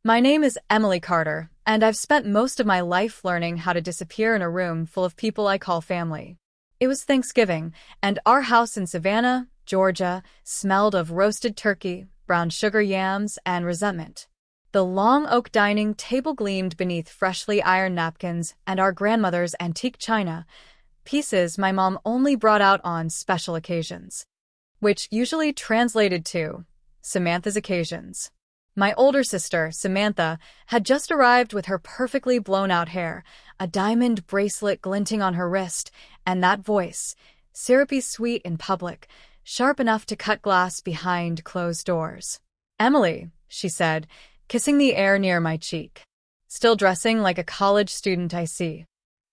My name is Emily Carter, and I've spent most of my life learning how to disappear in a room full of people I call family. It was Thanksgiving, and our house in Savannah, Georgia, smelled of roasted turkey, brown sugar yams, and resentment. The long oak dining table gleamed beneath freshly ironed napkins and our grandmother's antique china, pieces my mom only brought out on special occasions, which usually translated to Samantha's occasions. My older sister, Samantha, had just arrived with her perfectly blown-out hair, a diamond bracelet glinting on her wrist, and that voice, syrupy sweet in public, sharp enough to cut glass behind closed doors. "Emily," she said, kissing the air near my cheek. "Still dressing like a college student, I see."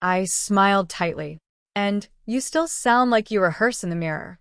I smiled tightly. "And you still sound like you rehearse in the mirror."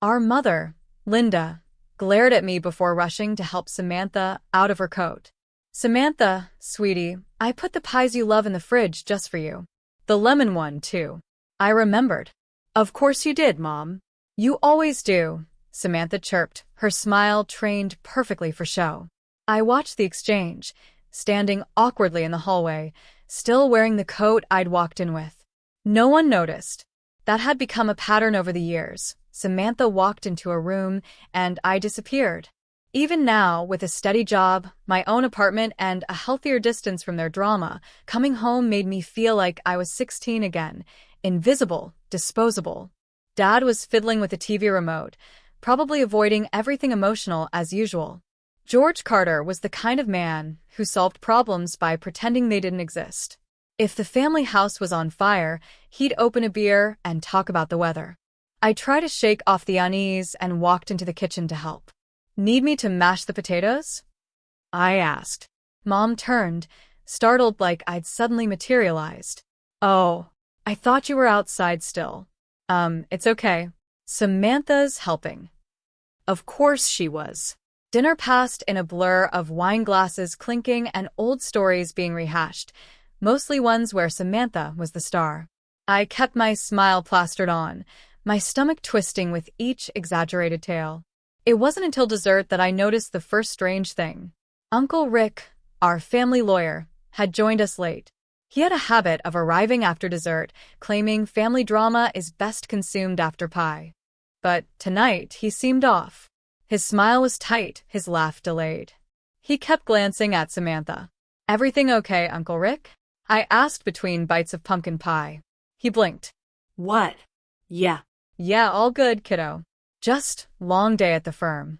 Our mother, Linda, glared at me before rushing to help Samantha out of her coat. "Samantha, sweetie, I put the pies you love in the fridge just for you. The lemon one, too." I remembered. "Of course you did, Mom. You always do," Samantha chirped, her smile trained perfectly for show. I watched the exchange, standing awkwardly in the hallway, still wearing the coat I'd walked in with. No one noticed. That had become a pattern over the years. Samantha walked into a room, and I disappeared. Even now, with a steady job, my own apartment, and a healthier distance from their drama, coming home made me feel like I was 16 again, invisible, disposable. Dad was fiddling with the TV remote, probably avoiding everything emotional as usual. George Carter was the kind of man who solved problems by pretending they didn't exist. If the family house was on fire, he'd open a beer and talk about the weather. I tried to shake off the unease and walked into the kitchen to help. "Need me to mash the potatoes?" I asked. Mom turned, startled like I'd suddenly materialized. "Oh, I thought you were outside still." It's okay. Samantha's helping." Of course she was. Dinner passed in a blur of wine glasses clinking and old stories being rehashed, mostly ones where Samantha was the star. I kept my smile plastered on, my stomach twisting with each exaggerated tale. It wasn't until dessert that I noticed the first strange thing. Uncle Rick, our family lawyer, had joined us late. He had a habit of arriving after dessert, claiming family drama is best consumed after pie. But tonight he seemed off. His smile was tight, his laugh delayed. He kept glancing at Samantha. "Everything okay, Uncle Rick?" I asked between bites of pumpkin pie. He blinked. "What? Yeah. "Yeah, all good, kiddo. Just long day at the firm."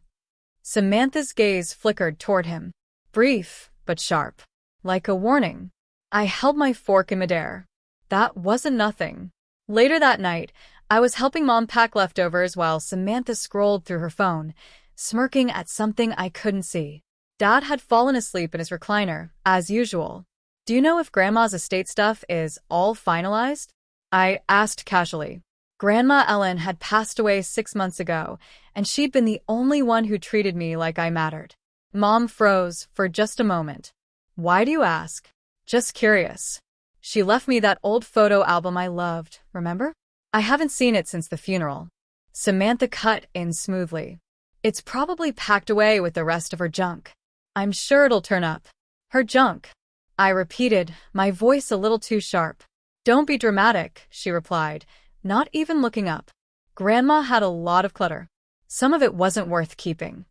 Samantha's gaze flickered toward him. Brief, but sharp. Like a warning. I held my fork in midair. That wasn't nothing. Later that night, I was helping Mom pack leftovers while Samantha scrolled through her phone, smirking at something I couldn't see. Dad had fallen asleep in his recliner, as usual. "Do you know if Grandma's estate stuff is all finalized?" I asked casually. Grandma Ellen had passed away 6 months ago, and she'd been the only one who treated me like I mattered. Mom froze for just a moment. "Why do you ask?" "Just curious. She left me that old photo album I loved, remember? I haven't seen it since the funeral." Samantha cut in smoothly. "It's probably packed away with the rest of her junk. I'm sure it'll turn up." "Her junk," I repeated, my voice a little too sharp. "Don't be dramatic," she replied, not even looking up. "Grandma had a lot of clutter. Some of it wasn't worth keeping."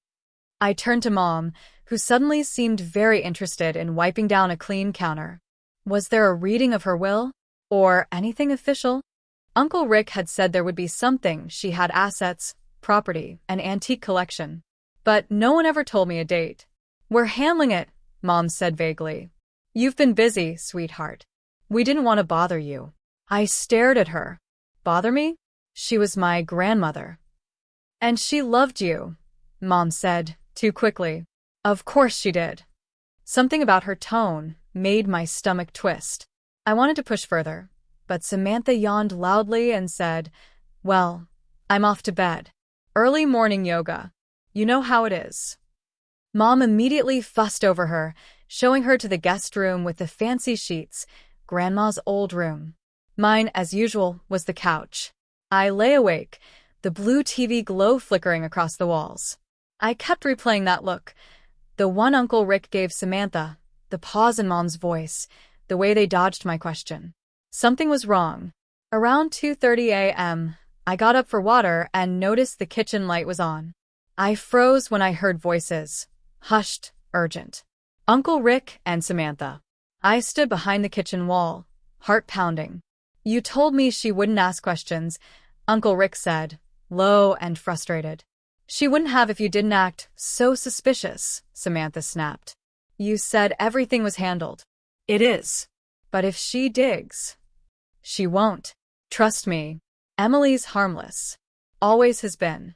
I turned to Mom, who suddenly seemed very interested in wiping down a clean counter. Was there a reading of her will? Or anything official? Uncle Rick had said there would be something. She had assets, property, an antique collection. But no one ever told me a date. "We're handling it," Mom said vaguely. "You've been busy, sweetheart. We didn't want to bother you." I stared at her. Bother me? She was my grandmother. "And she loved you," Mom said, too quickly. Of course she did. Something about her tone made my stomach twist. I wanted to push further, but Samantha yawned loudly and said, "Well, I'm off to bed. Early morning yoga. You know how it is." Mom immediately fussed over her, showing her to the guest room with the fancy sheets, Grandma's old room. Mine, as usual, was the couch. I lay awake, the blue TV glow flickering across the walls. I kept replaying that look, The one Uncle Rick gave Samantha, the pause in Mom's voice, the way they dodged my question. Something was wrong. Around 2:30 a.m., I got up for water and noticed the kitchen light was on. I froze when I heard voices. Hushed, urgent. Uncle Rick and Samantha. I stood behind the kitchen wall, heart pounding. "You told me she wouldn't ask questions," Uncle Rick said, low and frustrated. "She wouldn't have if you didn't act so suspicious," Samantha snapped. "You said everything was handled." It is. "But if she digs..." "She won't. Trust me. Emily's harmless. Always has been."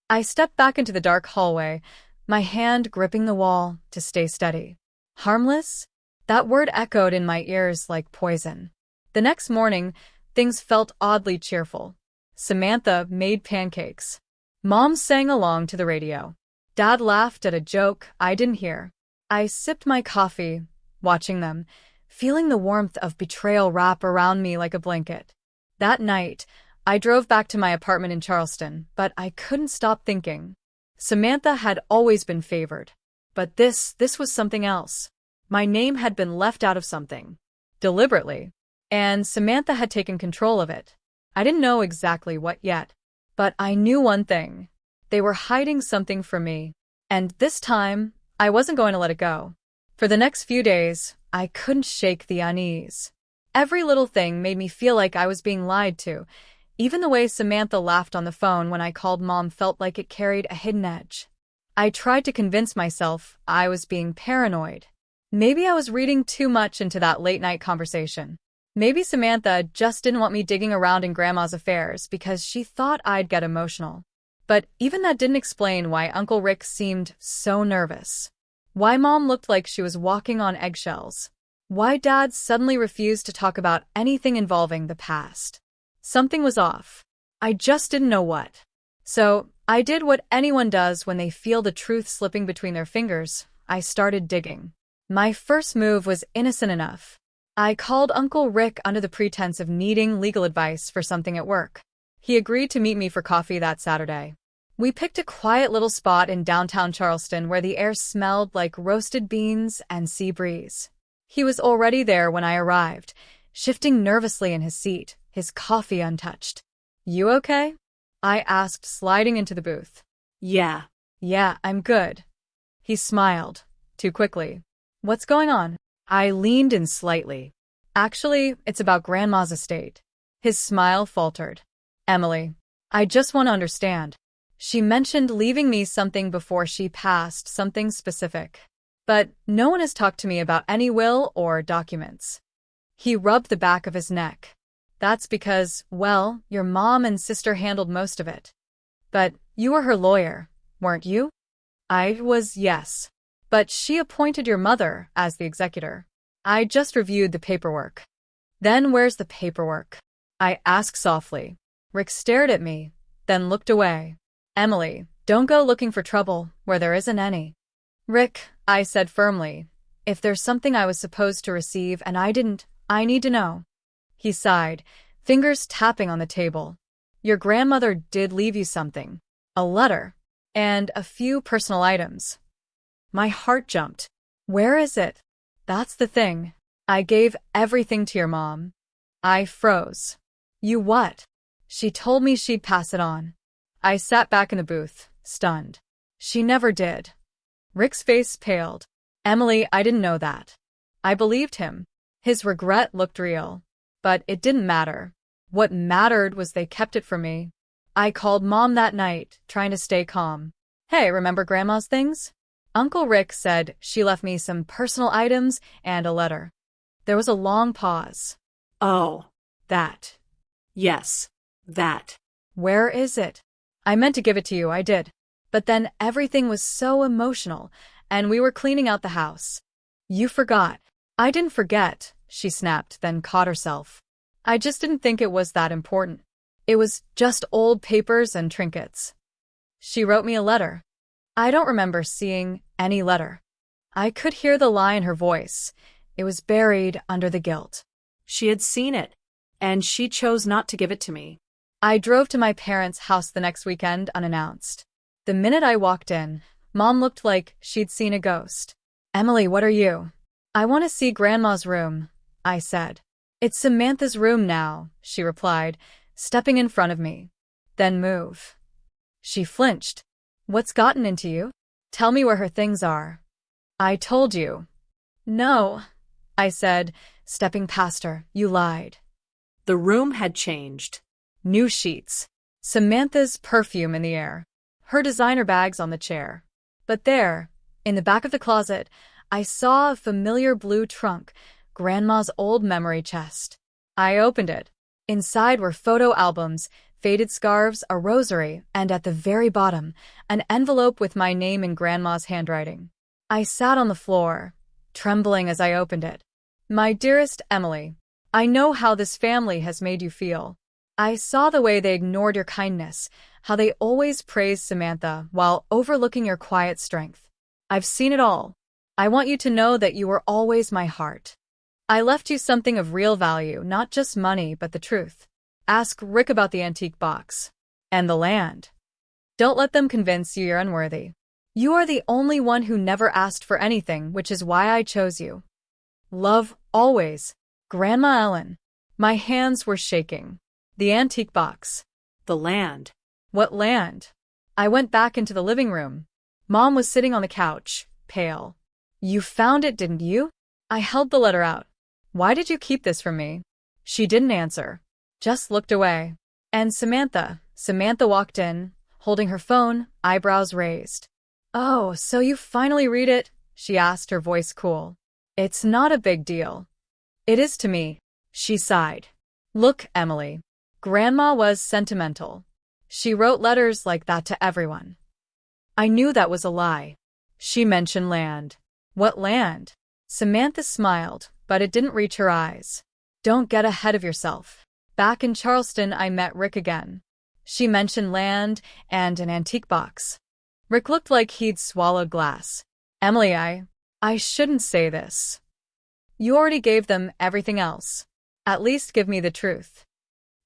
I stepped back into the dark hallway, my hand gripping the wall to stay steady. Harmless? That word echoed in my ears like poison. The next morning, things felt oddly cheerful. Samantha made pancakes. Mom sang along to the radio. Dad laughed at a joke I didn't hear. I sipped my coffee, watching them, feeling the warmth of betrayal wrap around me like a blanket. That night, I drove back to my apartment in Charleston, but I couldn't stop thinking. Samantha had always been favored. But this was something else. My name had been left out of something. Deliberately. And Samantha had taken control of it. I didn't know exactly what yet. But I knew one thing. They were hiding something from me. And this time, I wasn't going to let it go. For the next few days, I couldn't shake the unease. Every little thing made me feel like I was being lied to. Even the way Samantha laughed on the phone when I called Mom felt like it carried a hidden edge. I tried to convince myself I was being paranoid. Maybe I was reading too much into that late-night conversation. Maybe Samantha just didn't want me digging around in Grandma's affairs because she thought I'd get emotional. But even that didn't explain why Uncle Rick seemed so nervous. Why Mom looked like she was walking on eggshells. Why Dad suddenly refused to talk about anything involving the past. Something was off. I just didn't know what. So, I did what anyone does when they feel the truth slipping between their fingers. I started digging. My first move was innocent enough. I called Uncle Rick under the pretense of needing legal advice for something at work. He agreed to meet me for coffee that Saturday. We picked a quiet little spot in downtown Charleston where the air smelled like roasted beans and sea breeze. He was already there when I arrived, shifting nervously in his seat, his coffee untouched. "You okay?" I asked, sliding into the booth. Yeah, I'm good." He smiled, too quickly. "What's going on?" I leaned in slightly. "Actually, it's about Grandma's estate." His smile faltered. "Emily, I just want to understand. She mentioned leaving me something before she passed, something specific. But no one has talked to me about any will or documents." He rubbed the back of his neck. "That's because, well, your mom and sister handled most of it. But you were her lawyer, weren't you?" "I was, yes. But she appointed your mother as the executor." "I just reviewed the paperwork." "Then where's the paperwork?" I asked softly. Rick stared at me, then looked away. "Emily, don't go looking for trouble where there isn't any." "Rick," I said firmly, "if there's something I was supposed to receive and I didn't, I need to know." He sighed, fingers tapping on the table. "Your grandmother did leave you something. A letter. And a few personal items." My heart jumped. "Where is it?" "That's the thing. I gave everything to your mom." I froze. "You what?" "She told me she'd pass it on." I sat back in the booth, stunned. "She never did." Rick's face paled. "Emily, I didn't know that." I believed him. His regret looked real. But it didn't matter. What mattered was they kept it from me. I called Mom that night, trying to stay calm. "Hey, remember Grandma's things?" Uncle Rick said she left me some personal items and a letter. There was a long pause. Oh, "That." yes, that. "Where is it?" "I meant to give it to you, I did. But then everything was so emotional, and we were cleaning out the house." "You forgot." "I didn't forget," she snapped, then caught herself. "I just didn't think it was that important. It was just old papers and trinkets." "She wrote me a letter." I don't remember seeing any letter. I could hear the lie in her voice. It was buried under the guilt. She had seen it, and she chose not to give it to me. I drove to my parents' house the next weekend unannounced. The minute I walked in, Mom looked like she'd seen a ghost. Emily, what are you? I want to see Grandma's room, I said. It's Samantha's room now, she replied, stepping in front of me. Then move. She flinched. What's gotten into you? Tell me where her things are. I told you. No, I said, stepping past her. You lied. The room had changed. New sheets. Samantha's perfume in the air. Her designer bags on the chair. But there, in the back of the closet, I saw a familiar blue trunk, Grandma's old memory chest. I opened it. Inside were photo albums, faded scarves, a rosary, and at the very bottom, an envelope with my name in Grandma's handwriting. I sat on the floor, trembling as I opened it. My dearest Emily, I know how this family has made you feel. I saw the way they ignored your kindness, how they always praised Samantha while overlooking your quiet strength. I've seen it all. I want you to know that you were always my heart. I left you something of real value, not just money, but the truth. Ask Rick about the antique box. And the land. Don't let them convince you you're unworthy. You are the only one who never asked for anything, which is why I chose you. Love, always. Grandma Ellen. My hands were shaking. The antique box. The land. What land? I went back into the living room. Mom was sitting on the couch, pale. You found it, didn't you? I held the letter out. Why did you keep this from me? She didn't answer. Just looked away. And Samantha walked in, holding her phone, eyebrows raised. Oh, so you finally read it? She asked, her voice cool. It's not a big deal. It is to me. She sighed. Look, Emily. Grandma was sentimental. She wrote letters like that to everyone. I knew that was a lie. She mentioned land. What land? Samantha smiled, but it didn't reach her eyes. Don't get ahead of yourself. Back in Charleston, I met Rick again. She mentioned land and an antique box. Rick looked like he'd swallowed glass. Emily, I shouldn't say this. You already gave them everything else. At least give me the truth.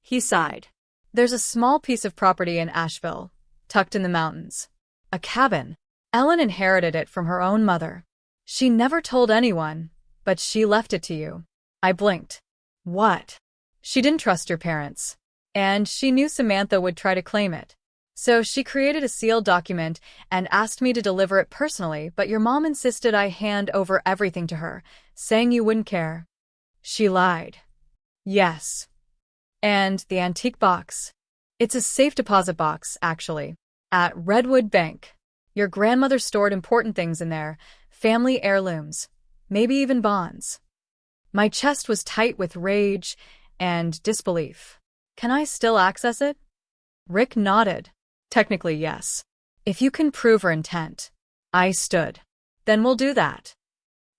He sighed. There's a small piece of property in Asheville, tucked in the mountains. A cabin. Ellen inherited it from her own mother. She never told anyone, but she left it to you. I blinked. What? She didn't trust your parents. And she knew Samantha would try to claim it. So she created a sealed document and asked me to deliver it personally, but your mom insisted I hand over everything to her, saying you wouldn't care. She lied. Yes. And the antique box. It's a safe deposit box, actually. At Redwood Bank. Your grandmother stored important things in there, family heirlooms, maybe even bonds. My chest was tight with rage and disbelief. Can I still access it? Rick nodded. Technically, yes. If you can prove her intent. I stood. Then we'll do that.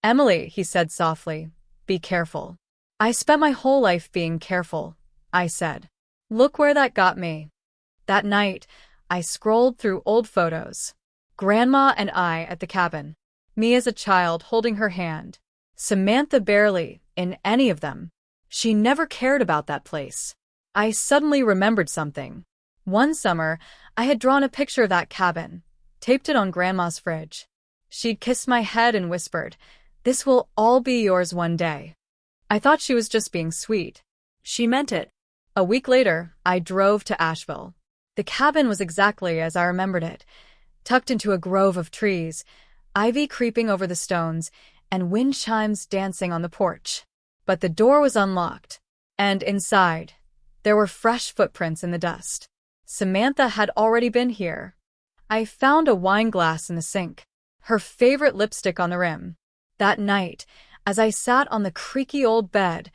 Emily, he said softly, be careful. I spent my whole life being careful, I said. Look where that got me. That night, I scrolled through old photos. Grandma and I at the cabin. Me as a child holding her hand. Samantha barely in any of them. She never cared about that place. I suddenly remembered something. One summer, I had drawn a picture of that cabin, taped it on Grandma's fridge. She'd kissed my head and whispered, "This will all be yours one day." I thought she was just being sweet. She meant it. A week later, I drove to Asheville. The cabin was exactly as I remembered it, tucked into a grove of trees, ivy creeping over the stones, and wind chimes dancing on the porch. But the door was unlocked, and inside, there were fresh footprints in the dust. Samantha had already been here. I found a wine glass in the sink, her favorite lipstick on the rim. That night, as I sat on the creaky old bed,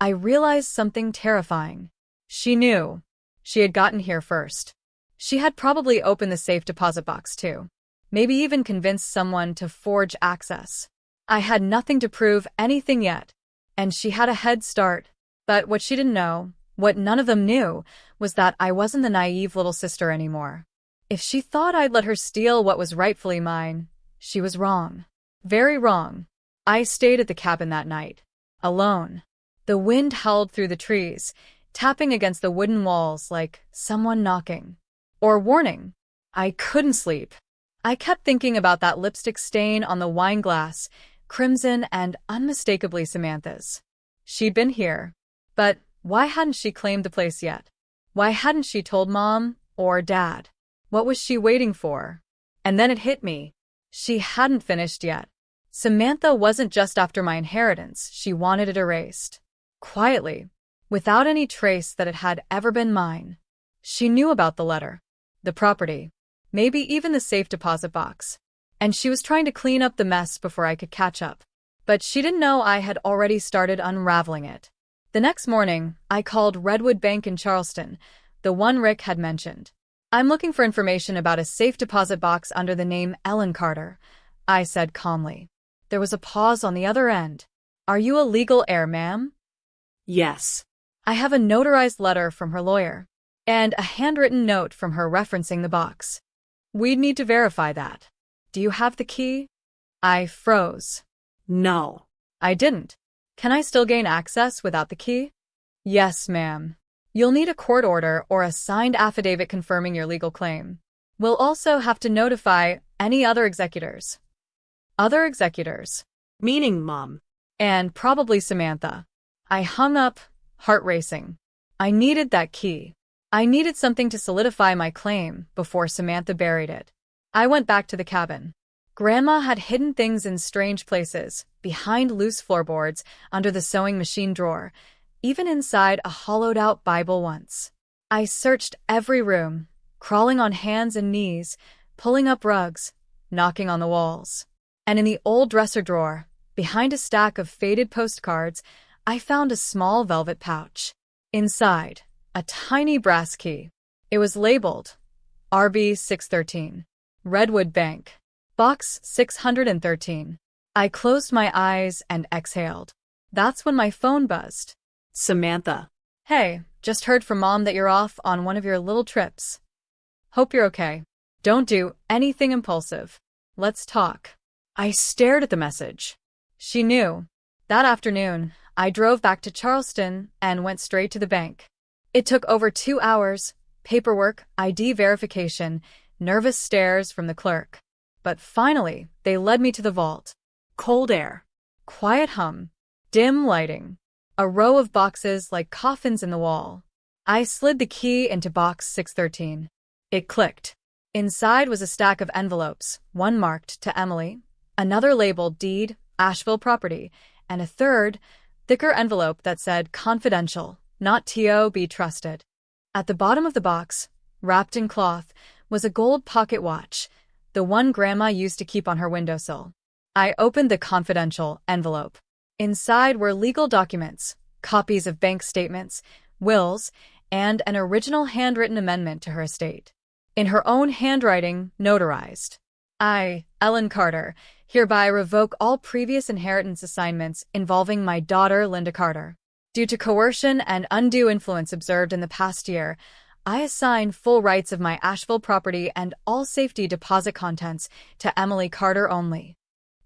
I realized something terrifying. She knew. She had gotten here first. She had probably opened the safe deposit box too. Maybe even convinced someone to forge access. I had nothing to prove anything yet, and she had a head start. But what she didn't know, what none of them knew, was that I wasn't the naive little sister anymore. If she thought I'd let her steal what was rightfully mine, she was wrong. Very wrong. I stayed at the cabin that night, alone. The wind howled through the trees, tapping against the wooden walls like someone knocking. Or warning. I couldn't sleep. I kept thinking about that lipstick stain on the wine glass, crimson and unmistakably Samantha's. She'd been here. But why hadn't she claimed the place yet? Why hadn't she told Mom or Dad? What was she waiting for? And then it hit me. She hadn't finished yet. Samantha wasn't just after my inheritance, she wanted it erased. Quietly, without any trace that it had ever been mine. She knew about the letter, the property, maybe even the safe deposit box. And she was trying to clean up the mess before I could catch up. But she didn't know I had already started unraveling it. The next morning, I called Redwood Bank in Charleston, the one Rick had mentioned. "I'm looking for information about a safe deposit box under the name Ellen Carter," I said calmly. There was a pause on the other end. "Are you a legal heir, ma'am?" Yes. I have a notarized letter from her lawyer, and a handwritten note from her referencing the box. We'd need to verify that. Do you have the key? I froze. No. I didn't. Can I still gain access without the key? Yes, ma'am. You'll need a court order or a signed affidavit confirming your legal claim. We'll also have to notify any other executors. Other executors? Meaning Mom. And probably Samantha. I hung up, heart racing. I needed that key. I needed something to solidify my claim before Samantha buried it. I went back to the cabin. Grandma had hidden things in strange places, behind loose floorboards, under the sewing machine drawer, even inside a hollowed-out Bible once. I searched every room, crawling on hands and knees, pulling up rugs, knocking on the walls. And in the old dresser drawer, behind a stack of faded postcards, I found a small velvet pouch. Inside, a tiny brass key. It was labeled RB 613, Redwood Bank, Box 613. I closed my eyes and exhaled. That's when my phone buzzed. Samantha. Hey, just heard from Mom that you're off on one of your little trips. Hope you're okay. Don't do anything impulsive. Let's talk. I stared at the message. She knew. That afternoon, I drove back to Charleston and went straight to the bank. It took over 2 hours, paperwork, ID verification, nervous stares from the clerk. But finally, they led me to the vault. Cold air. Quiet hum. Dim lighting. A row of boxes like coffins in the wall. I slid the key into box 613. It clicked. Inside was a stack of envelopes, one marked to Emily, another labeled Deed, Asheville Property, and a third, thicker envelope that said Confidential, not to be trusted. At the bottom of the box, wrapped in cloth, was a gold pocket watch, the one Grandma used to keep on her windowsill. I opened the confidential envelope. Inside were legal documents, copies of bank statements, wills, and an original handwritten amendment to her estate. In her own handwriting, notarized. I, Ellen Carter, hereby revoke all previous inheritance assignments involving my daughter, Linda Carter. Due to coercion and undue influence observed in the past year, I assign full rights of my Asheville property and all safety deposit contents to Emily Carter only.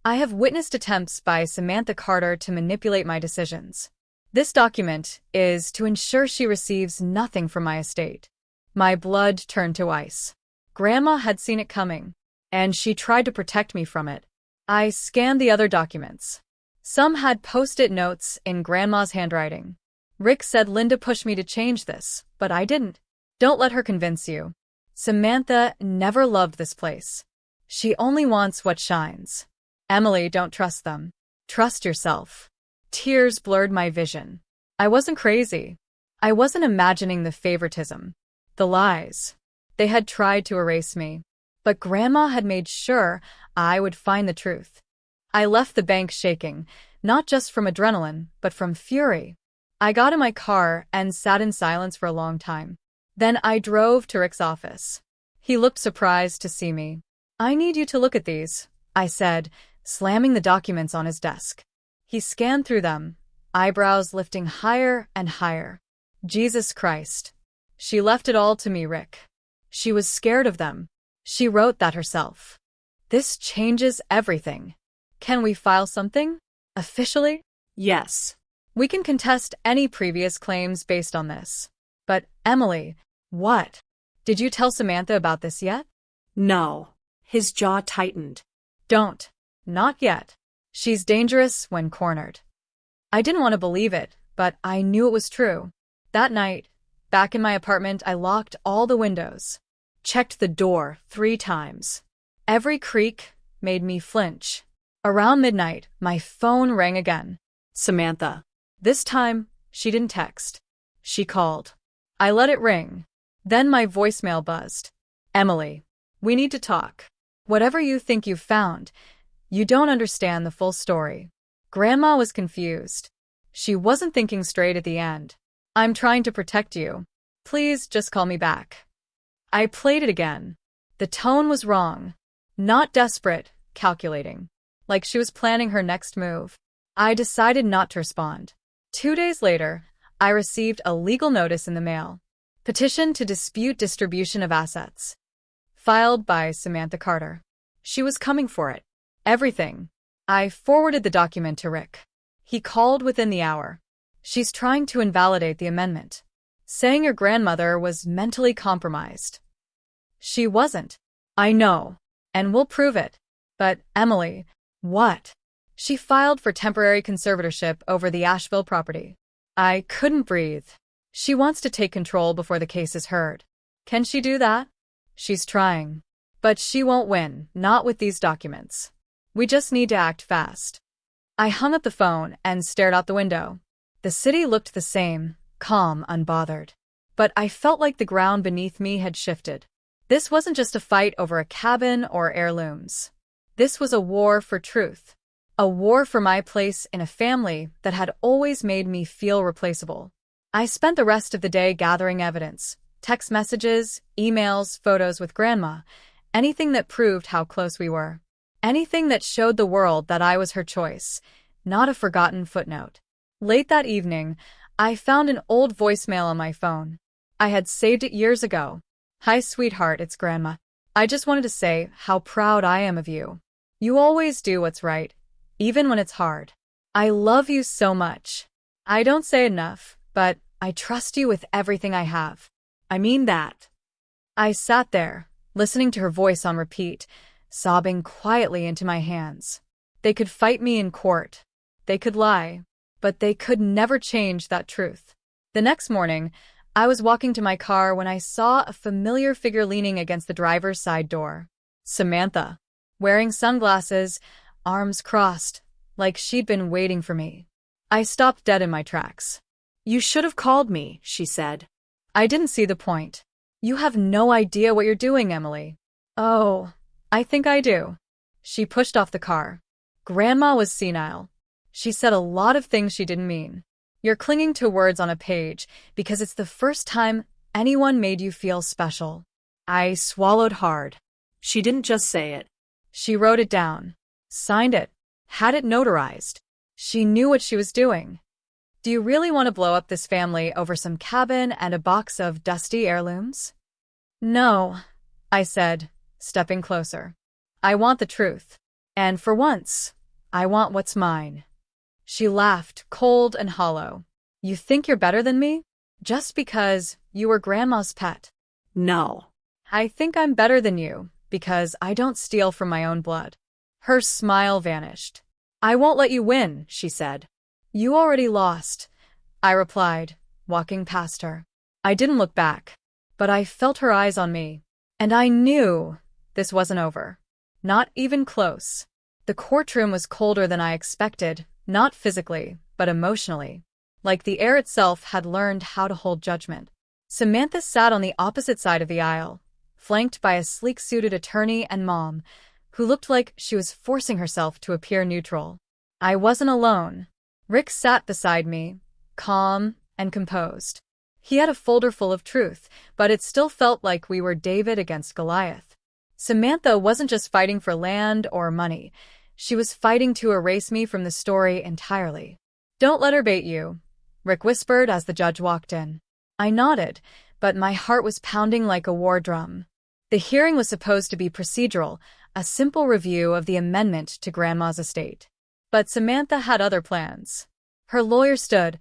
I have witnessed attempts by Samantha Carter to manipulate my decisions. This document is to ensure she receives nothing from my estate. My blood turned to ice. Grandma had seen it coming, and she tried to protect me from it. I scanned the other documents. Some had post-it notes in Grandma's handwriting. Rick said Linda pushed me to change this, but I didn't. Don't let her convince you. Samantha never loved this place. She only wants what shines. Emily, don't trust them. Trust yourself. Tears blurred my vision. I wasn't crazy. I wasn't imagining the favoritism, the lies. They had tried to erase me. But Grandma had made sure I would find the truth. I left the bank shaking, not just from adrenaline, but from fury. I got in my car and sat in silence for a long time. Then I drove to Rick's office. He looked surprised to see me. I need you to look at these, I said, slamming the documents on his desk. He scanned through them, eyebrows lifting higher and higher. Jesus Christ. She left it all to me, Rick. She was scared of them. She wrote that herself. This changes everything. Can we file something? Officially? Yes. We can contest any previous claims based on this. But, Emily, what? Did you tell Samantha about this yet? No. His jaw tightened. Don't. Not yet. She's dangerous when cornered. I didn't want to believe it, but I knew it was true. That night, back in my apartment, I locked all the windows. Checked the door 3 times. Every creak made me flinch. Around midnight, my phone rang again. Samantha. This time, she didn't text. She called. I let it ring. Then my voicemail buzzed. Emily, we need to talk. Whatever you think you've found, you don't understand the full story. Grandma was confused. She wasn't thinking straight at the end. I'm trying to protect you. Please just call me back. I played it again. The tone was wrong. Not desperate, calculating. Like she was planning her next move. I decided not to respond. 2 days later, I received a legal notice in the mail. Petition to dispute distribution of assets. Filed by Samantha Carter. She was coming for it. Everything. I forwarded the document to Rick. He called within the hour. She's trying to invalidate the amendment, saying your grandmother was mentally compromised. She wasn't. I know. And we'll prove it. But, Emily, what? She filed for temporary conservatorship over the Asheville property. I couldn't breathe. She wants to take control before the case is heard. Can she do that? She's trying. But she won't win, not with these documents. We just need to act fast. I hung up the phone and stared out the window. The city looked the same, calm, unbothered. But I felt like the ground beneath me had shifted. This wasn't just a fight over a cabin or heirlooms. This was a war for truth. A war for my place in a family that had always made me feel replaceable. I spent the rest of the day gathering evidence, text messages, emails, photos with Grandma, anything that proved how close we were. Anything that showed the world that I was her choice, not a forgotten footnote. Late that evening, I found an old voicemail on my phone. I had saved it years ago. Hi, sweetheart, it's Grandma. I just wanted to say how proud I am of you. You always do what's right, even when it's hard. I love you so much. I don't say enough, but I trust you with everything I have. I mean that. I sat there, listening to her voice on repeat, sobbing quietly into my hands. They could fight me in court. They could lie, but they could never change that truth. The next morning, I was walking to my car when I saw a familiar figure leaning against the driver's side door. Samantha, wearing sunglasses, arms crossed, like she'd been waiting for me. I stopped dead in my tracks. You should have called me, she said. I didn't see the point. You have no idea what you're doing, Emily. Oh, I think I do. She pushed off the car. Grandma was senile. She said a lot of things she didn't mean. You're clinging to words on a page because it's the first time anyone made you feel special. I swallowed hard. She didn't just say it. She wrote it down, signed it, had it notarized. She knew what she was doing. Do you really want to blow up this family over some cabin and a box of dusty heirlooms? No, I said, stepping closer. I want the truth. And for once, I want what's mine. She laughed, cold and hollow. You think you're better than me? Just because you were Grandma's pet? No. I think I'm better than you, because I don't steal from my own blood. Her smile vanished. I won't let you win, she said. You already lost, I replied, walking past her. I didn't look back, but I felt her eyes on me, and I knew this wasn't over. Not even close. The courtroom was colder than I expected, not physically, but emotionally. Like the air itself had learned how to hold judgment. Samantha sat on the opposite side of the aisle, flanked by a sleek-suited attorney and mom, who looked like she was forcing herself to appear neutral. I wasn't alone. Rick sat beside me, calm and composed. He had a folder full of truth, but it still felt like we were David against Goliath. Samantha wasn't just fighting for land or money. She was fighting to erase me from the story entirely. Don't let her bait you, Rick whispered as the judge walked in. I nodded, but my heart was pounding like a war drum. The hearing was supposed to be procedural, a simple review of the amendment to Grandma's estate. But Samantha had other plans. Her lawyer stood,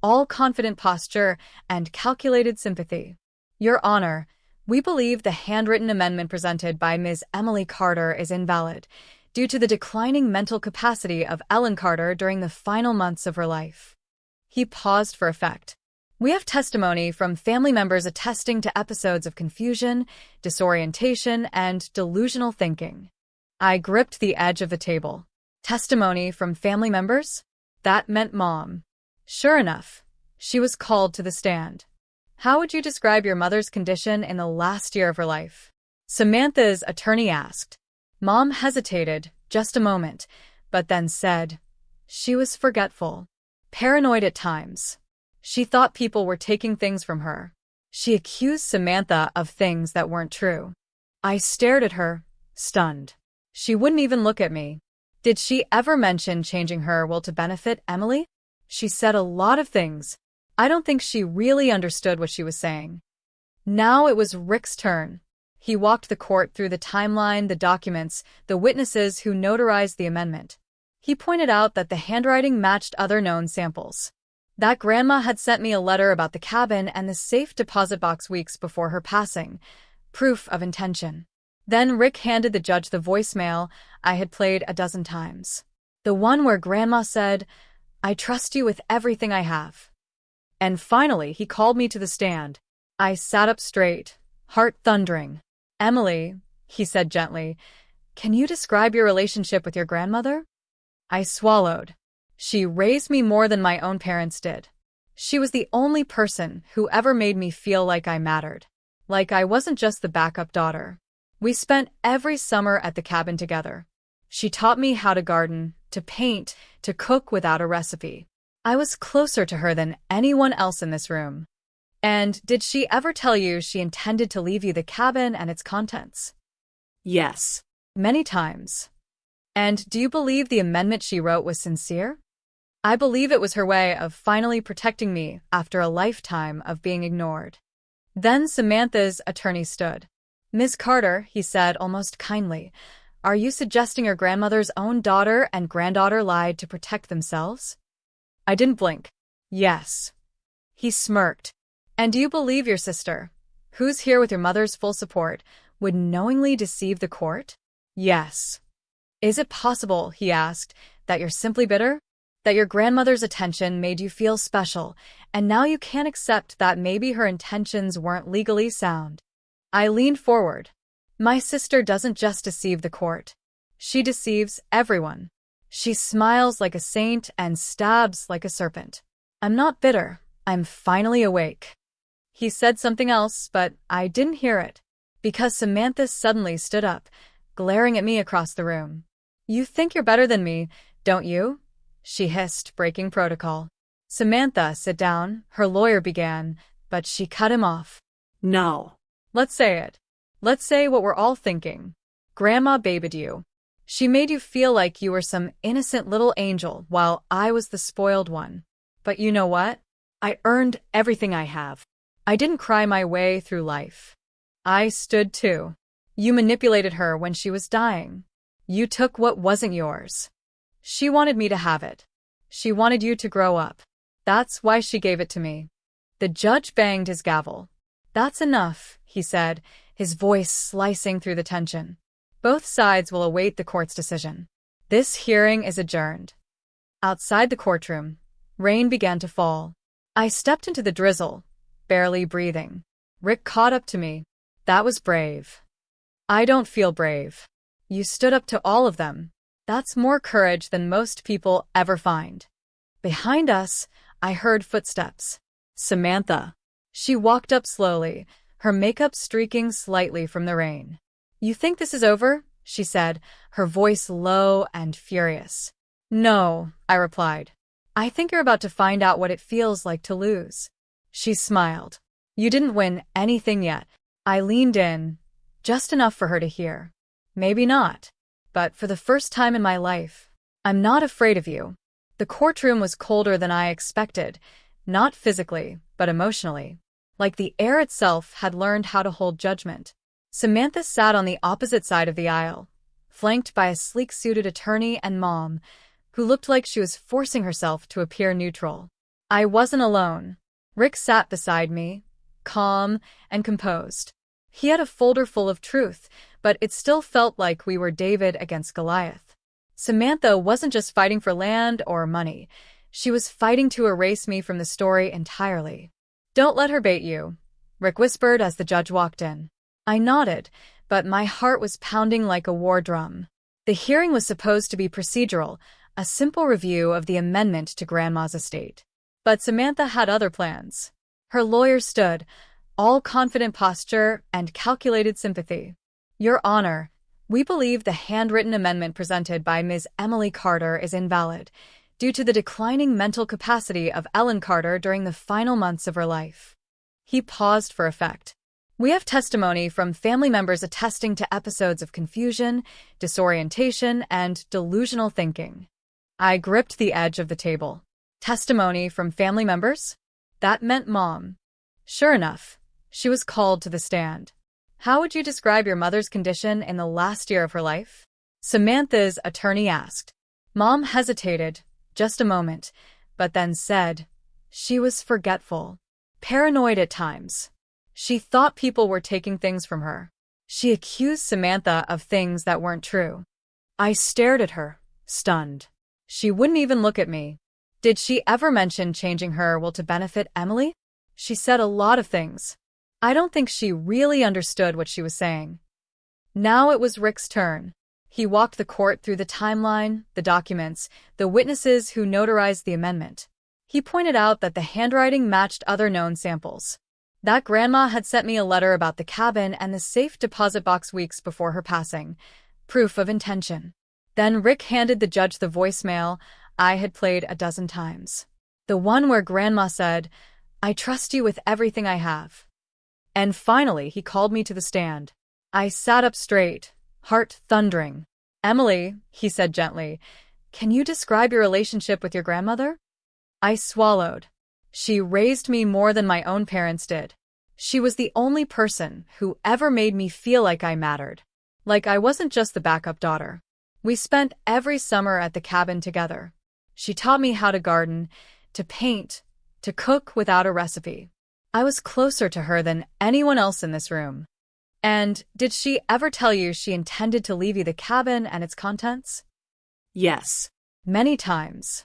all confident posture and calculated sympathy. Your Honor, We believe the handwritten amendment presented by Ms. Emily Carter is invalid due to the declining mental capacity of Ellen Carter during the final months of her life. He paused for effect. We have testimony from family members attesting to episodes of confusion, disorientation, and delusional thinking. I gripped the edge of the table. Testimony from family members? That meant Mom. Sure enough, she was called to the stand. How would you describe your mother's condition in the last year of her life? Samantha's attorney asked. Mom hesitated just a moment, but then said, she was forgetful, paranoid at times. She thought people were taking things from her. She accused Samantha of things that weren't true. I stared at her, stunned. She wouldn't even look at me. Did she ever mention changing her will to benefit Emily? She said a lot of things. I don't think she really understood what she was saying. Now it was Rick's turn. He walked the court through the timeline, the documents, the witnesses who notarized the amendment. He pointed out that the handwriting matched other known samples. That Grandma had sent me a letter about the cabin and the safe deposit box weeks before her passing. Proof of intention. Then Rick handed the judge the voicemail I had played a dozen times. The one where Grandma said, I trust you with everything I have. And finally, he called me to the stand. I sat up straight, heart thundering. Emily, he said gently, can you describe your relationship with your grandmother? I swallowed. She raised me more than my own parents did. She was the only person who ever made me feel like I mattered. Like I wasn't just the backup daughter. We spent every summer at the cabin together. She taught me how to garden, to paint, to cook without a recipe. I was closer to her than anyone else in this room. And did she ever tell you she intended to leave you the cabin and its contents? Yes. Many times. And do you believe the amendment she wrote was sincere? I believe it was her way of finally protecting me after a lifetime of being ignored. Then Samantha's attorney stood. Ms. Carter, he said almost kindly, are you suggesting your grandmother's own daughter and granddaughter lied to protect themselves? I didn't blink. Yes. He smirked. And do you believe your sister, who's here with your mother's full support, would knowingly deceive the court? Yes. Is it possible, he asked, that you're simply bitter? That your grandmother's attention made you feel special, and now you can't accept that maybe her intentions weren't legally sound? I leaned forward. My sister doesn't just deceive the court. She deceives everyone. She smiles like a saint and stabs like a serpent. I'm not bitter. I'm finally awake. He said something else, but I didn't hear it, because Samantha suddenly stood up, glaring at me across the room. You think you're better than me, don't you? She hissed, breaking protocol. Samantha, sit down, her lawyer began, but she cut him off. No. Let's say it. Let's say what we're all thinking. Grandma babied you. She made you feel like you were some innocent little angel while I was the spoiled one. But you know what? I earned everything I have. I didn't cry my way through life. I stood too. You manipulated her when she was dying. You took what wasn't yours. She wanted me to have it. She wanted you to grow up. That's why she gave it to me. The judge banged his gavel. That's enough, he said, his voice slicing through the tension. Both sides will await the court's decision. This hearing is adjourned. Outside the courtroom, rain began to fall. I stepped into the drizzle, barely breathing. Rick caught up to me. That was brave. I don't feel brave. You stood up to all of them. That's more courage than most people ever find. Behind us, I heard footsteps. Samantha. She walked up slowly, her makeup streaking slightly from the rain. You think this is over? She said, her voice low and furious. No, I replied. I think you're about to find out what it feels like to lose. She smiled. You didn't win anything yet. I leaned in, just enough for her to hear. Maybe not. But for the first time in my life, I'm not afraid of you. The courtroom was colder than I expected, not physically, but emotionally. Like the air itself had learned how to hold judgment. Samantha sat on the opposite side of the aisle, flanked by a sleek-suited attorney and Mom, who looked like she was forcing herself to appear neutral. I wasn't alone. Rick sat beside me, calm and composed. He had a folder full of truth, but it still felt like we were David against Goliath. Samantha wasn't just fighting for land or money. She was fighting to erase me from the story entirely. "Don't let her bait you," Rick whispered as the judge walked in. I nodded, but my heart was pounding like a war drum. The hearing was supposed to be procedural, a simple review of the amendment to Grandma's estate. But Samantha had other plans. Her lawyer stood, all confident posture and calculated sympathy. "Your Honor, we believe the handwritten amendment presented by Ms. Emily Carter is invalid due to the declining mental capacity of Ellen Carter during the final months of her life." He paused for effect. "We have testimony from family members attesting to episodes of confusion, disorientation, and delusional thinking." I gripped the edge of the table. Testimony from family members? That meant Mom. Sure enough, she was called to the stand. "How would you describe your mother's condition in the last year of her life?" Samantha's attorney asked. Mom hesitated, just a moment, but then said, "She was forgetful. Paranoid at times. She thought people were taking things from her. She accused Samantha of things that weren't true." I stared at her, stunned. She wouldn't even look at me. "Did she ever mention changing her will to benefit Emily?" "She said a lot of things." I don't think she really understood what she was saying. Now it was Rick's turn. He walked the court through the timeline, the documents, the witnesses who notarized the amendment. He pointed out that the handwriting matched other known samples. That Grandma had sent me a letter about the cabin and the safe deposit box weeks before her passing. Proof of intention. Then Rick handed the judge the voicemail I had played a dozen times. The one where Grandma said, "I trust you with everything I have." And finally, he called me to the stand. I sat up straight, heart thundering. "Emily," he said gently, "can you describe your relationship with your grandmother?" I swallowed. She raised me more than my own parents did. She was the only person who ever made me feel like I mattered. Like I wasn't just the backup daughter. We spent every summer at the cabin together. She taught me how to garden, to paint, to cook without a recipe. I was closer to her than anyone else in this room. "And did she ever tell you she intended to leave you the cabin and its contents?" Yes. "Many times."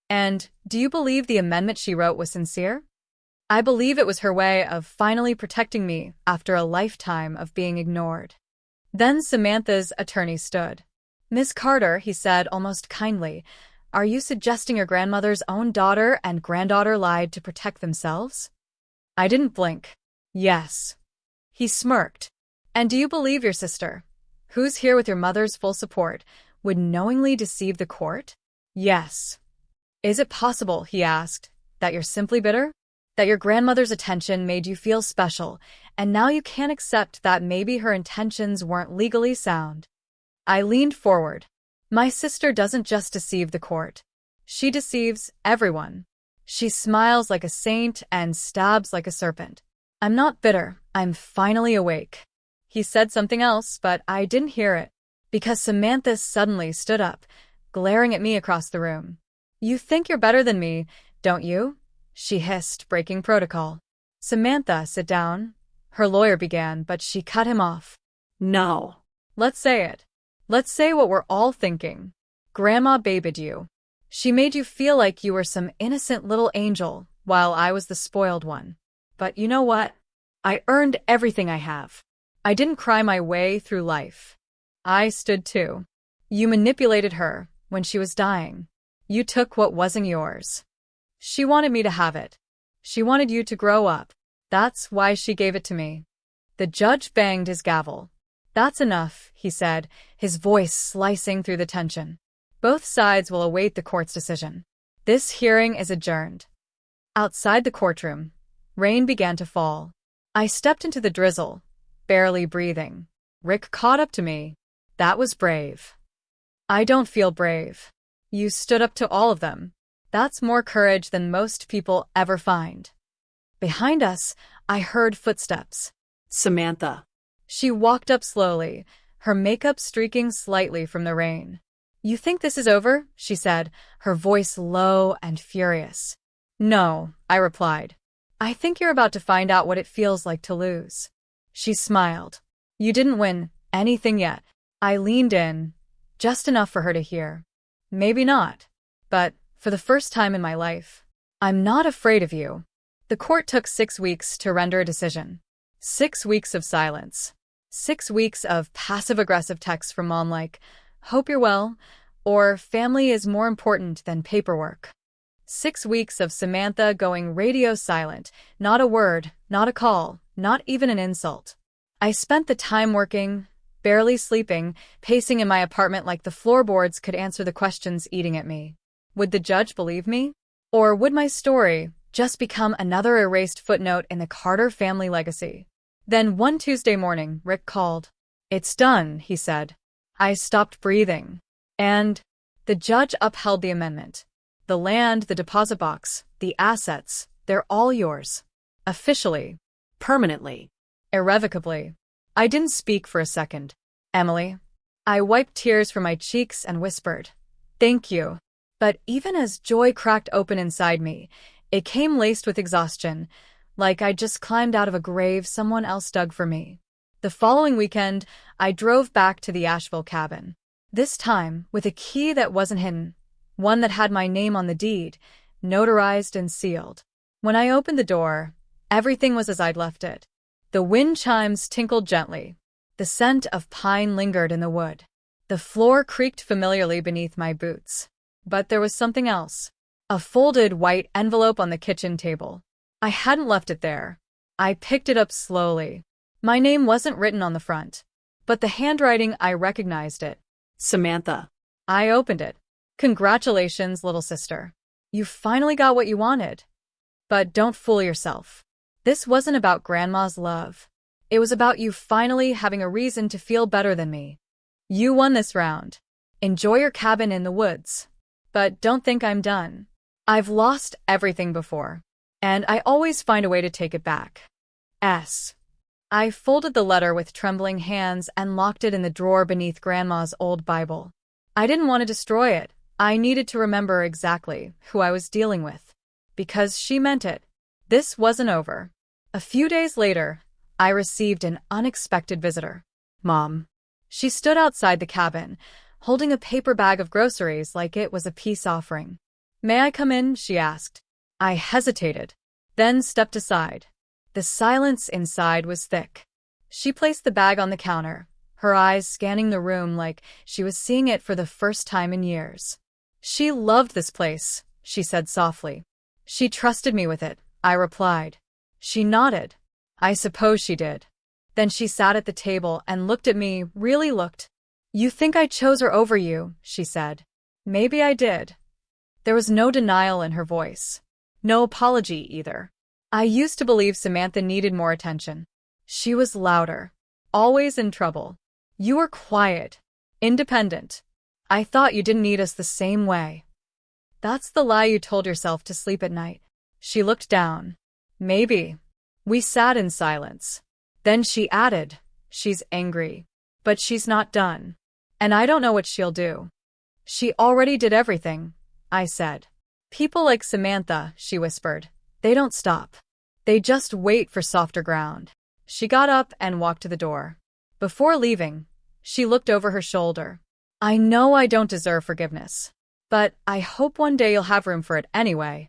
"And do you believe the amendment she wrote was sincere?" "I believe it was her way of finally protecting me after a lifetime of being ignored." Then Samantha's attorney stood. "Miss Carter," he said almost kindly, "are you suggesting your grandmother's own daughter and granddaughter lied to protect themselves?" I didn't blink. "Yes." He smirked. "And do you believe your sister, who's here with your mother's full support, would knowingly deceive the court?" "Yes." "Is it possible," he asked, "that you're simply bitter? That your grandmother's attention made you feel special, and now you can't accept that maybe her intentions weren't legally sound?" I leaned forward. "My sister doesn't just deceive the court. She deceives everyone. She smiles like a saint and stabs like a serpent. I'm not bitter, I'm finally awake." He said something else, but I didn't hear it, because Samantha suddenly stood up, glaring at me across the room. "You think you're better than me, don't you?" she hissed, breaking protocol. "Samantha, sit down," her lawyer began, but she cut him off. No. "Let's say it. Let's say what we're all thinking. Grandma babied you. She made you feel like you were some innocent little angel, while I was the spoiled one. But you know what? I earned everything I have. I didn't cry my way through life. I stood too. You manipulated her when she was dying. You took what wasn't yours. She wanted me to have it. She wanted you to grow up. That's why she gave it to me." The judge banged his gavel. "That's enough," he said, his voice slicing through the tension. "Both sides will await the court's decision. This hearing is adjourned." Outside the courtroom, rain began to fall. I stepped into the drizzle, barely breathing. Rick caught up to me. "That was brave." "I don't feel brave." "You stood up to all of them. That's more courage than most people ever find." Behind us, I heard footsteps. Samantha. She walked up slowly, her makeup streaking slightly from the rain. "You think this is over?" she said, her voice low and furious. "No," I replied. "I think you're about to find out what it feels like to lose." She smiled. You didn't win anything yet. I leaned in, just enough for her to hear. Maybe not. But, for the first time in my life, I'm not afraid of you. The court took 6 weeks to render a decision. 6 weeks of silence. 6 weeks of passive-aggressive texts from Mom like, hope you're well, or family is more important than paperwork. 6 weeks of Samantha going radio silent, not a word, not a call, not even an insult. I spent the time working, barely sleeping, pacing in my apartment like the floorboards could answer the questions eating at me. Would the judge believe me? Or would my story just become another erased footnote in the Carter family legacy? Then one Tuesday morning, Rick called. It's done, he said. I stopped breathing. And the judge upheld the amendment. The land, the deposit box, the assets, they're all yours. Officially. Permanently. Irrevocably. I didn't speak for a second. Emily. I wiped tears from my cheeks and whispered, thank you. But even as joy cracked open inside me, it came laced with exhaustion, like I'd just climbed out of a grave someone else dug for me. The following weekend, I drove back to the Asheville cabin. This time, with a key that wasn't hidden, one that had my name on the deed, notarized and sealed. When I opened the door, everything was as I'd left it. The wind chimes tinkled gently. The scent of pine lingered in the wood. The floor creaked familiarly beneath my boots. But there was something else. A folded white envelope on the kitchen table. I hadn't left it there. I picked it up slowly. My name wasn't written on the front, but the handwriting, I recognized it. Samantha. I opened it. Congratulations, little sister. You finally got what you wanted. But don't fool yourself. This wasn't about Grandma's love. It was about you finally having a reason to feel better than me. You won this round. Enjoy your cabin in the woods. But don't think I'm done. I've lost everything before, and I always find a way to take it back. S. I folded the letter with trembling hands and locked it in the drawer beneath Grandma's old Bible. I didn't want to destroy it. I needed to remember exactly who I was dealing with. Because she meant it. This wasn't over. A few days later, I received an unexpected visitor. Mom. She stood outside the cabin, holding a paper bag of groceries like it was a peace offering. May I come in? She asked. I hesitated, then stepped aside. The silence inside was thick. She placed the bag on the counter, her eyes scanning the room like she was seeing it for the first time in years. She loved this place, she said softly. She trusted me with it, I replied. She nodded. I suppose she did. Then she sat at the table and looked at me, really looked. You think I chose her over you, she said. Maybe I did. There was no denial in her voice. No apology either. I used to believe Samantha needed more attention. She was louder. Always in trouble. You were quiet. Independent. I thought you didn't need us the same way. That's the lie you told yourself to sleep at night. She looked down. Maybe. We sat in silence. Then she added, she's angry. But she's not done. And I don't know what she'll do. She already did everything, I said. People like Samantha, she whispered. They don't stop. They just wait for softer ground. She got up and walked to the door. Before leaving, she looked over her shoulder. I know I don't deserve forgiveness, but I hope one day you'll have room for it anyway.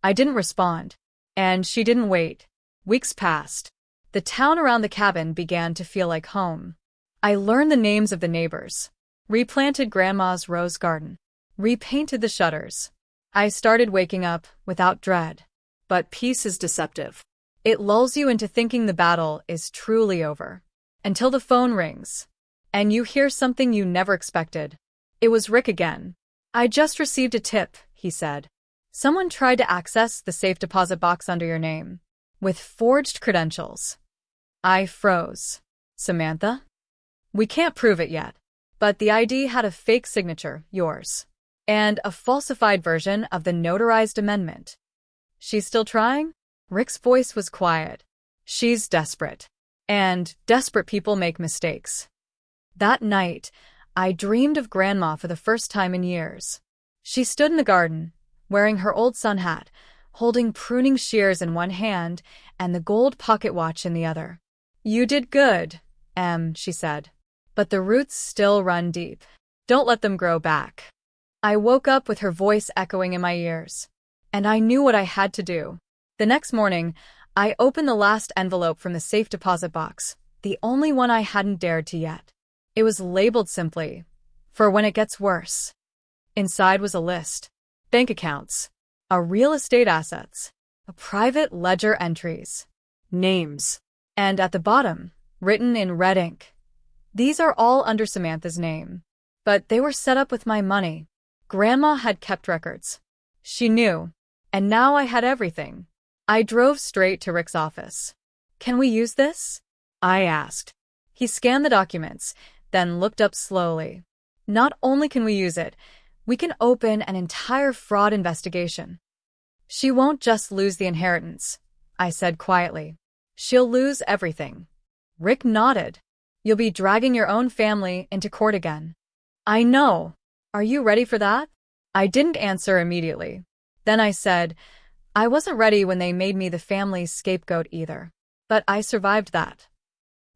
I didn't respond, and she didn't wait. Weeks passed. The town around the cabin began to feel like home. I learned the names of the neighbors, replanted Grandma's rose garden, repainted the shutters. I started waking up without dread. But peace is deceptive. It lulls you into thinking the battle is truly over. Until the phone rings, and you hear something you never expected. It was Rick again. I just received a tip, he said. Someone tried to access the safe deposit box under your name, with forged credentials. I froze. Samantha? We can't prove it yet, but the ID had a fake signature, yours, and a falsified version of the notarized amendment. She's still trying? Rick's voice was quiet. She's desperate. And desperate people make mistakes. That night, I dreamed of Grandma for the first time in years. She stood in the garden, wearing her old sun hat, holding pruning shears in one hand and the gold pocket watch in the other. You did good, she said. But the roots still run deep. Don't let them grow back. I woke up with her voice echoing in my ears. And I knew what I had to do. The next morning, I opened the last envelope from the safe deposit box, the only one I hadn't dared to yet. It was labeled simply, "For when it gets worse." Inside was a list. Bank accounts, a real estate assets, a private ledger entries, names. And at the bottom, written in red ink, "These are all under Samantha's name." But they were set up with my money. Grandma had kept records. She knew. And now I had everything. I drove straight to Rick's office. "Can we use this?" I asked. He scanned the documents, then looked up slowly. "Not only can we use it, we can open an entire fraud investigation." "She won't just lose the inheritance," I said quietly. "She'll lose everything." Rick nodded. "You'll be dragging your own family into court again." "I know. Are you ready for that?" I didn't answer immediately. Then I said, "I wasn't ready when they made me the family's scapegoat either. But I survived that."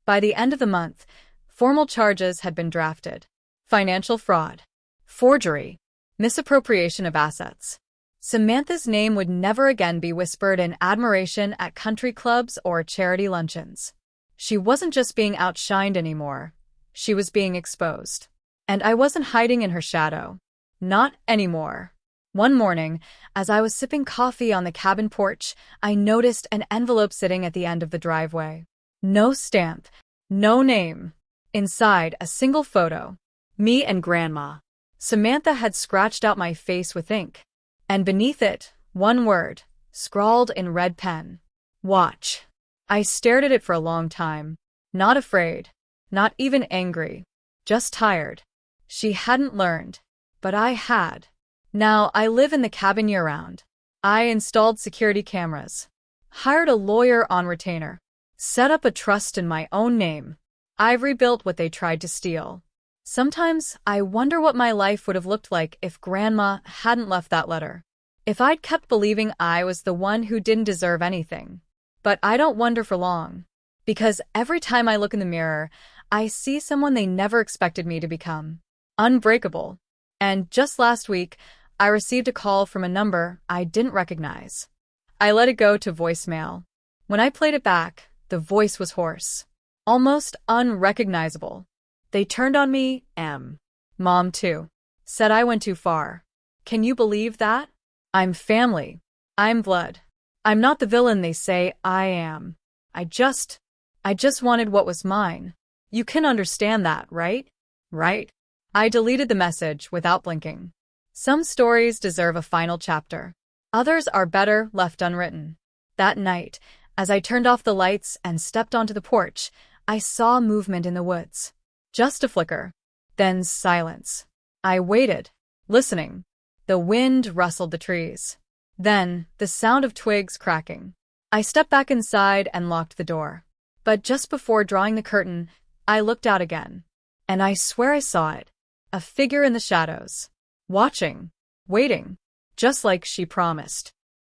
By the end of the month, formal charges had been drafted. Financial fraud, forgery, misappropriation of assets. Samantha's name would never again be whispered in admiration at country clubs or charity luncheons. She wasn't just being outshined anymore. She was being exposed. And I wasn't hiding in her shadow. Not anymore. One morning, as I was sipping coffee on the cabin porch, I noticed an envelope sitting at the end of the driveway. No stamp, no name. Inside, a single photo. Me and Grandma. Samantha had scratched out my face with ink. And beneath it, one word, scrawled in red pen. "Watch." I stared at it for a long time. Not afraid. Not even angry. Just tired. She hadn't learned. But I had. Now I live in the cabin year-round. I installed security cameras. Hired a lawyer on retainer. Set up a trust in my own name. I've rebuilt what they tried to steal. Sometimes I wonder what my life would have looked like if Grandma hadn't left that letter. If I'd kept believing I was the one who didn't deserve anything. But I don't wonder for long. Because every time I look in the mirror, I see someone they never expected me to become. Unbreakable. And just last week, I received a call from a number I didn't recognize. I let it go to voicemail. When I played it back, the voice was hoarse. Almost unrecognizable. They turned on me, Mom too. Said I went too far. Can you believe that? I'm family. I'm blood. I'm not the villain they say I am. I just wanted what was mine. You can understand that, right? Right? I deleted the message without blinking. Some stories deserve a final chapter. Others are better left unwritten. That night, as I turned off the lights and stepped onto the porch, I saw movement in the woods. Just a flicker. Then silence. I waited, listening. The wind rustled the trees. Then, the sound of twigs cracking. I stepped back inside and locked the door. But just before drawing the curtain, I looked out again. And I swear I saw it. A figure in the shadows. Watching. Waiting. Just like she promised.